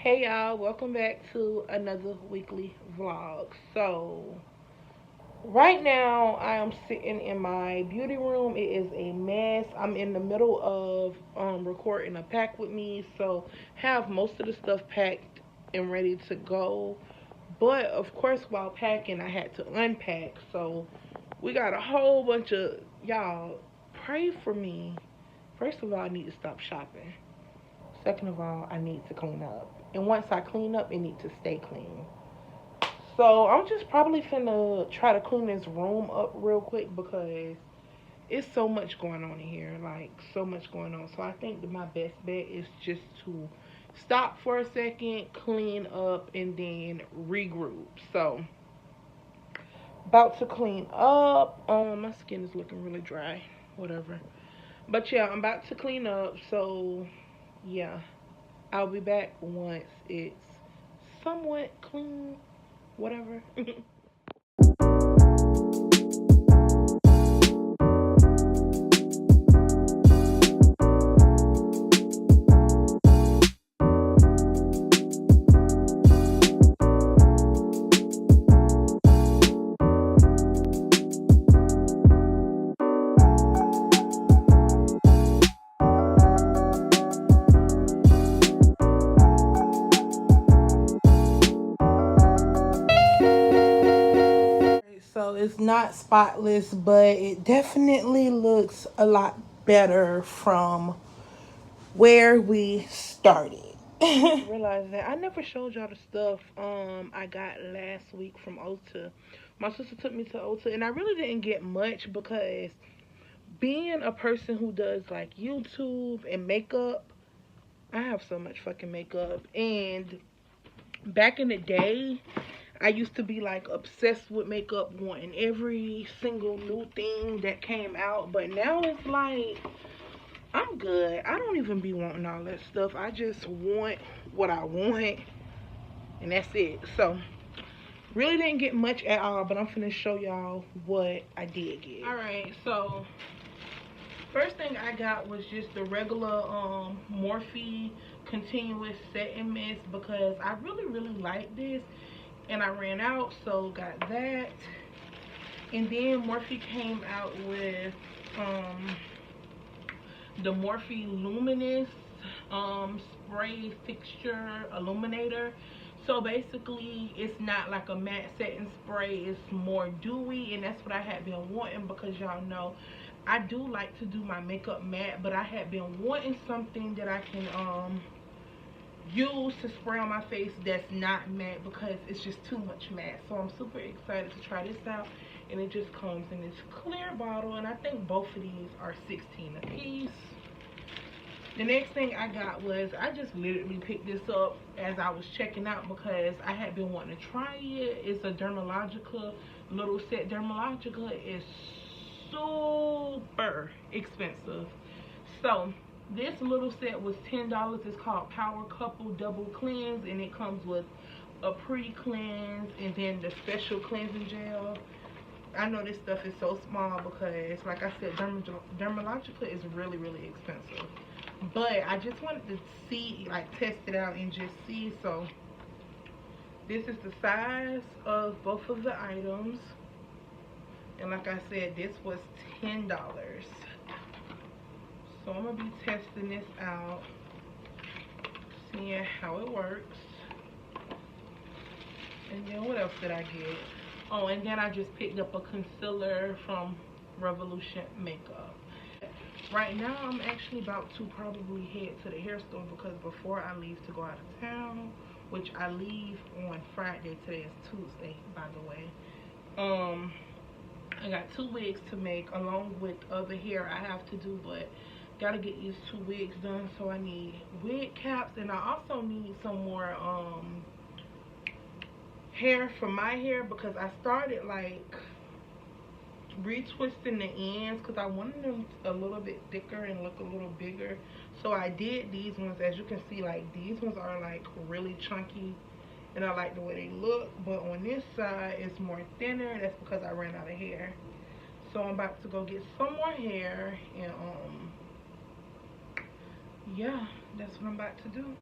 Hey y'all, welcome back to another weekly vlog. Right now I am sitting in my beauty room. It is a mess. I'm in the middle of recording a pack with me, so have most of the stuff packed and ready to go. But of course, while packing, I had to unpack. So we got a whole bunch of y'all. Pray for me. First of all, I need to stop shopping. Second of all, I need to clean up. And once I clean up, it needs to stay clean. So I'm just probably finna try to clean this room up real quick because it's so much going on in here. Like, so much going on. So I think that my best bet is just to stop for a second, clean up, and then regroup. So, about to clean up. My skin is looking really dry. Whatever. But yeah, I'm about to clean up. So, yeah. I'll be back once it's somewhat clean, whatever. So it's not spotless, but it definitely looks a lot better from where we started. Realize that I never showed y'all the stuff I got last week from Ulta. My sister took me to Ulta and I really didn't get much because being a person who does like YouTube and makeup, I have so much fucking makeup. And back in the day, I used to be like obsessed with makeup, wanting every single new thing that came out. But now it's like, I'm good. I don't even be wanting all that stuff. I just want what I want, and that's it. So, really didn't get much at all, but I'm finna show y'all what I did get. Alright, so first thing I got was just the regular Morphe continuous setting mist because I really like this and I ran out, so got that. And then Morphe came out with the Morphe Luminous spray fixture illuminator. So basically it's not like a matte setting spray, it's more dewy, and that's what I had been wanting because y'all know I do like to do my makeup matte, but I had been wanting something that I can use to spray on my face that's not matte because it's just too much matte. So I'm super excited to try this out, and it just comes in this clear bottle, and I think both of these are 16 a piece. The next thing I got was, I just literally picked this up as I was checking out because I had been wanting to try it. It's a Dermalogica little set. Dermalogica is super expensive. So this little set was $10. It's called Power Couple Double Cleanse, and it comes with a pre-cleanse and then the special cleansing gel. I know this stuff is so small because, like I said, Dermalogica is really expensive. But I just wanted to see, like, test it out and just see. So this is the size of both of the items. And like I said, this was $10. So I'm going to be testing this out, seeing how it works. And then what else did I get? Oh, and then I just picked up a concealer from Revolution Makeup. Right now, I'm actually about to probably head to the hair store because before I leave to go out of town, which I leave on Friday, today is Tuesday, by the way. I got 2 wigs to make along with other hair I have to do, but gotta get these 2 wigs done. So I need wig caps, and I also need some more hair for my hair because I started like retwisting the ends because I wanted them a little bit thicker and look a little bigger. So I did these ones. As you can see, like, these ones are like really chunky and I like the way they look, but on this side it's more thinner. That's because I ran out of hair. So I'm about to go get some more hair, and yeah, that's what I'm about to do.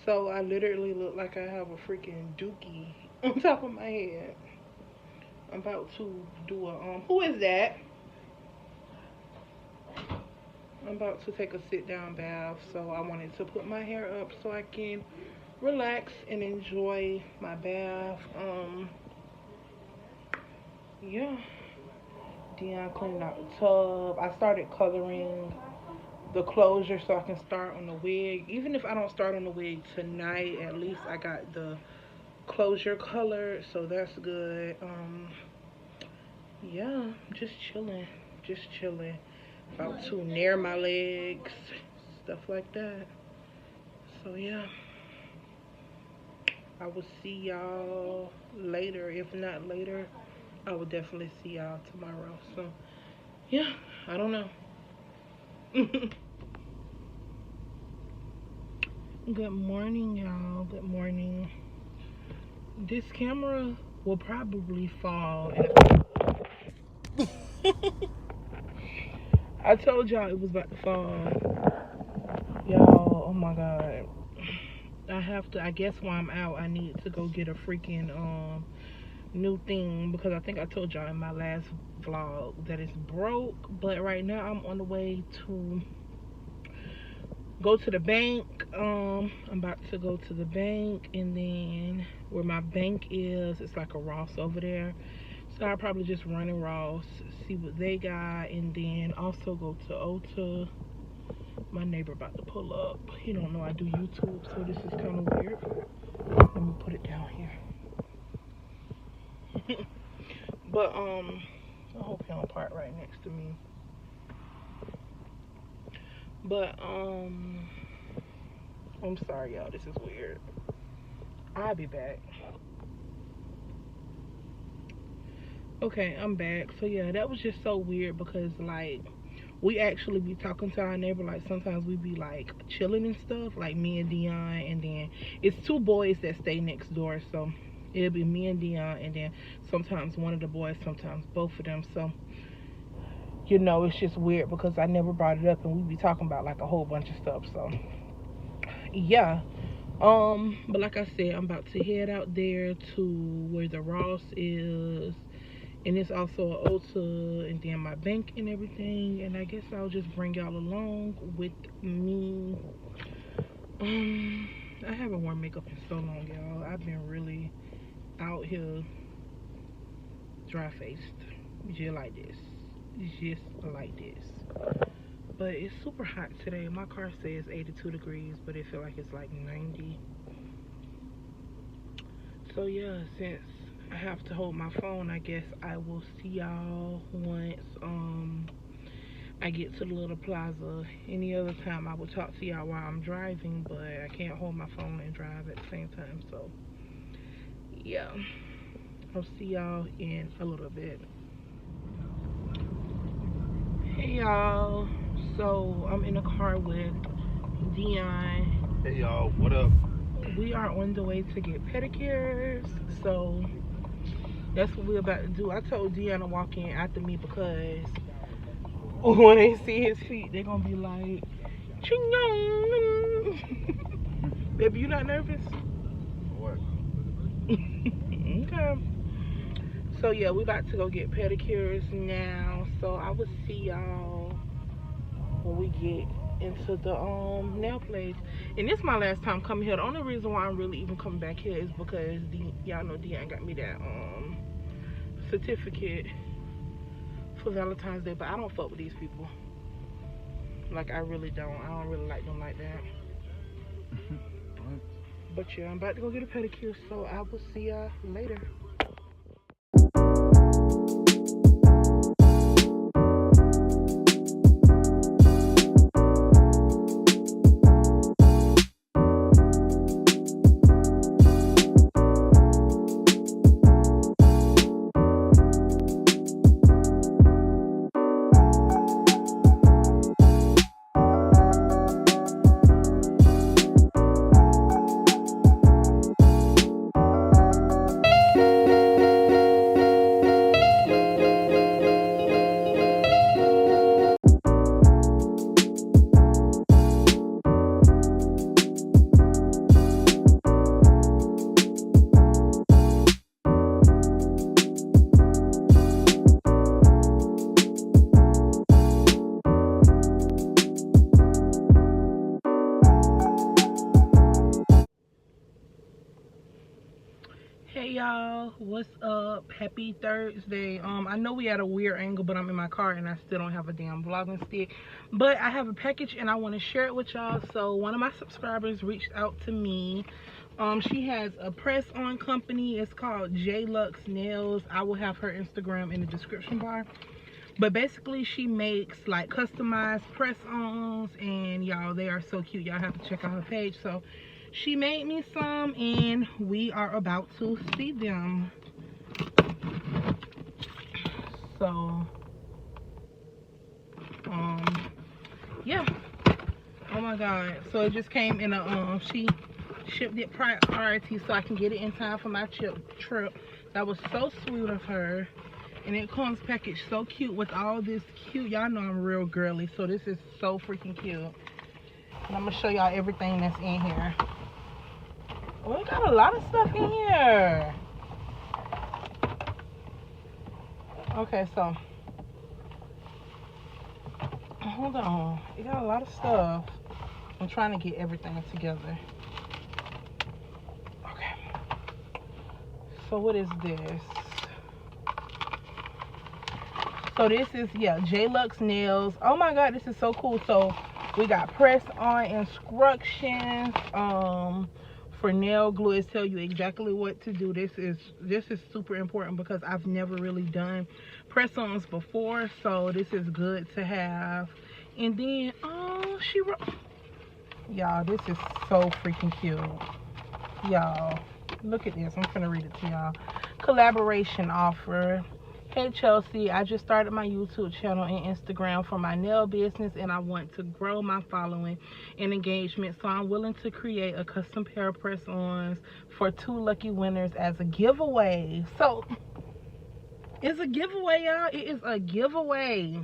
So I literally look like I have a freaking dookie on top of my head. I'm about to do a who is that? I'm about to take a sit down bath, so I wanted to put my hair up so I can relax and enjoy my bath. Yeah. Dion cleaned out the tub. I started coloring the closure so I can start on the wig. Even if I don't start on the wig tonight, at least I got the closure colored, so that's good. Yeah, just chilling. Just chilling. About to nair my legs, stuff like that. So yeah, I will see y'all later. If not later, I will definitely see y'all tomorrow. So yeah, I don't know. Good morning, y'all. Good morning. This camera will probably fall. I told y'all it was about to fall. Y'all, oh my god. I guess while I'm out, I need to go get a freaking new thing, because I think I told y'all in my last vlog that it's broke. But right now I'm on the way to go to the bank. I'm about to go to the bank, and then where my bank is, it's like a Ross over there. So I'll probably just run in Ross, see what they got, and then also go to Ulta. My neighbor about to pull up. He don't know I do YouTube, so this is kind of weird. Let me put it down here. But I hope he don't park right next to me. But I'm sorry, y'all. This is weird. I'll be back. Okay, I'm back. So yeah, that was just so weird, because like we actually be talking to our neighbor. Like sometimes we be like chilling and stuff, like me and Dion, and then it's two boys that stay next door, so it'll be me and Dion, and then sometimes one of the boys, sometimes both of them. So you know, it's just weird because I never brought it up, and we be talking about like a whole bunch of stuff. So yeah. But like I said, I'm about to head out there to where the Ross is, and it's also an Ulta, and then my bank and everything. And I guess I'll just bring y'all along with me. I haven't worn makeup in so long, y'all. I've been really out here dry faced, just like this, But it's super hot today. My car says 82 degrees, but it feels like it's like 90. So yeah, since I have to hold my phone, I guess I will see y'all once I get to the little plaza. Any other time I will talk to y'all while I'm driving, but I can't hold my phone and drive at the same time. So yeah, I'll see y'all in a little bit. Hey y'all, so I'm in a car with Dion. Hey y'all, what up? We are on the way to get pedicures, so that's what we're about to do. I told Dion to walk in after me, because when they see his feet, they're gonna be like, ching-yong. Baby, you not nervous? What? Okay. So yeah, we about to go get pedicures now. So I will see y'all when we get into the nail place. And this is my last time coming here. The only reason why I'm really even coming back here is because y'all know Dion got me that certificate for Valentine's Day, but I don't fuck with these people. Like, I really don't. I don't really like them like that. But yeah, I'm about to go get a pedicure, so I will see y'all later. Hey y'all, what's up? Happy Thursday. I know we had a weird angle, but I'm in my car and I still don't have a damn vlogging stick. But I have a package and I want to share it with y'all. So one of my subscribers reached out to me. She has a press-on company. It's called J Lux Nails. I will have her Instagram in the description bar. But basically she makes like customized press-ons, and y'all, they are so cute. Y'all have to check out her page. So she made me some and we are about to see them. So yeah, oh my god, so it just came in a she shipped it priority so I can get it in time for my trip. That was so sweet of her. And it comes packaged so cute with all this cute, y'all know I'm real girly, so this is so freaking cute. And I'm gonna show y'all everything that's in here. Oh, we got a lot of stuff in here. Okay, so hold on, it got a lot of stuff. I'm trying to get everything together. Okay, so what is this? So this is, yeah, J Lux Nails. Oh my god, this is so cool. So we got press on instructions for nail glue. It tell you exactly what to do. This is super important because I've never really done press-ons before, so this is good to have. And then she wrote, y'all, this is so freaking cute. Y'all, look at this. I'm gonna read it to y'all. Collaboration offer. Hey Chelsea, I just started my YouTube channel and Instagram for my nail business, and I want to grow my following and engagement, so I'm willing to create a custom pair of press-ons for 2 lucky winners as a giveaway. So it's a giveaway, y'all. It is a giveaway.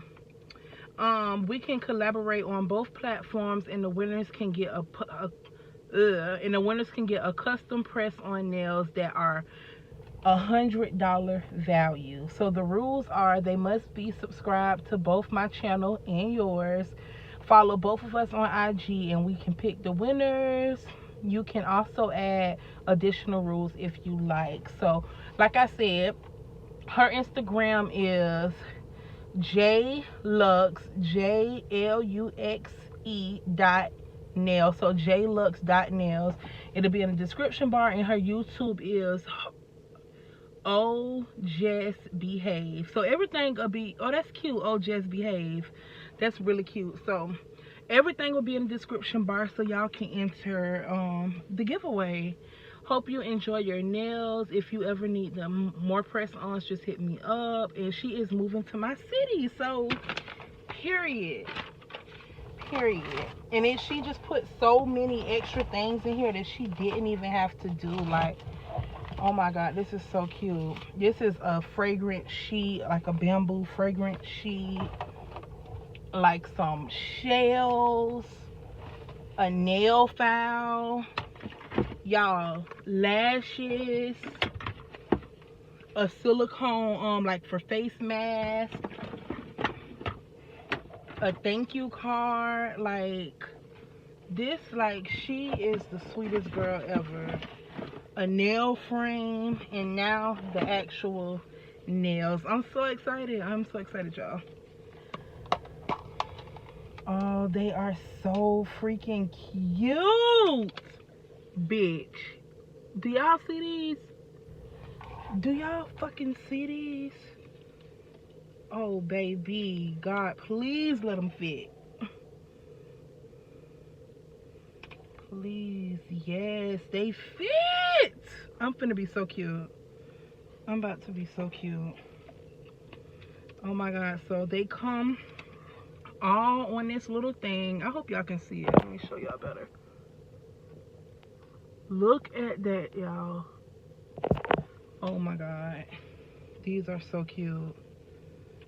We can collaborate on both platforms, and the winners can get a custom press-on nails that are $100 value. So the rules are they must be subscribed to both my channel and yours, follow both of us on IG, and we can pick the winners. You can also add additional rules if you like. So like I said, her Instagram is JLuxe, JLUXE.nails. So JLux.nails. It'll be in the description bar, and her YouTube is Oh Just Behave. So everything will be, oh that's cute, Oh Just Behave. That's really cute. So everything will be in the description bar so y'all can enter the giveaway. Hope you enjoy your nails. If you ever need them more press-ons, just hit me up. And she is moving to my city, so period. And then she just put so many extra things in here that she didn't even have to do. Like, oh my god, this is so cute. This is a fragrance sheet, like a bamboo fragrance sheet, like some shells, a nail file, y'all, lashes, a silicone like for face mask, a thank you card. Like this, like she is the sweetest girl ever. A nail frame, and now the actual nails. I'm so excited. I'm so excited, y'all. Oh, they are so freaking cute, bitch. Do y'all see these? Do y'all fucking see these? Oh baby, God, please let them fit. Please, yes, they fit. I'm finna be so cute. I'm about to be so cute. Oh my god, so they come all on this little thing. I hope y'all can see it. Let me show y'all better. Look at that, y'all. Oh my god, these are so cute.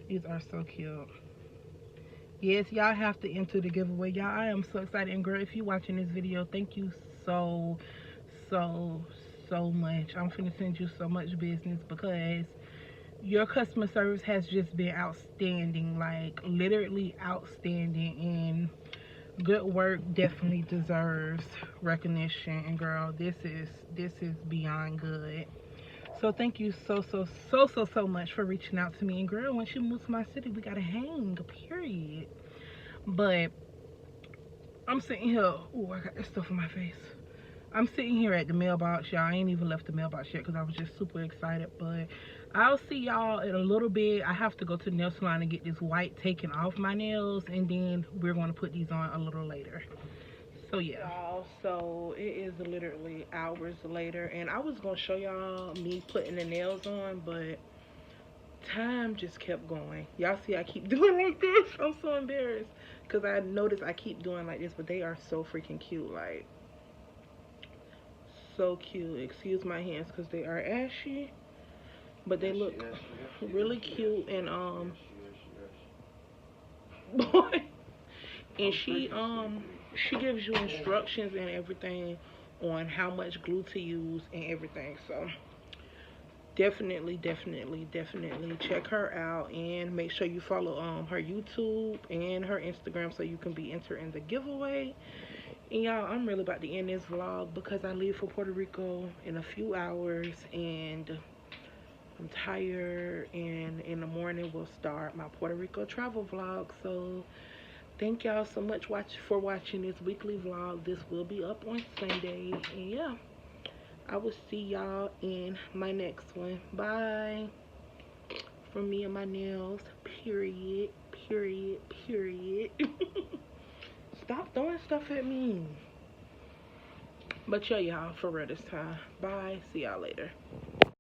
These are so cute. Yes, y'all have to enter the giveaway. Y'all, I am so excited. And girl, if you're watching this video, thank you so much. I'm finna send you so much business because your customer service has just been outstanding, like literally outstanding, and good work definitely deserves recognition. And girl, this is beyond good. So thank you so much for reaching out to me. And girl, once you move to my city, we gotta hang, period. But I'm sitting here. Oh, I got this stuff on my face. I'm sitting here at the mailbox, y'all. I ain't even left the mailbox yet because I was just super excited. But I'll see y'all in a little bit. I have to go to the nail salon and get this white taken off my nails, and then we're going to put these on a little later. So yeah, y'all, so it is literally hours later, and I was going to show y'all me putting the nails on, but time just kept going. Y'all see I keep doing like this. I'm so embarrassed because I noticed I keep doing like this, but they are so freaking cute. Like, so cute. Excuse my hands because they are ashy, but they look really cute. And boy, and she gives you instructions and everything on how much glue to use and everything. So definitely check her out, and make sure you follow her YouTube and her Instagram so you can be entered in the giveaway. And y'all, I'm really about to end this vlog because I leave for Puerto Rico in a few hours, and I'm tired, and in the morning we'll start my Puerto Rico travel vlog. So thank y'all so much for watching this weekly vlog. This will be up on Sunday, and yeah, I will see y'all in my next one. Bye. From me and my nails, period. Stop throwing stuff at me. But yeah, y'all, for real this time. Bye. See y'all later.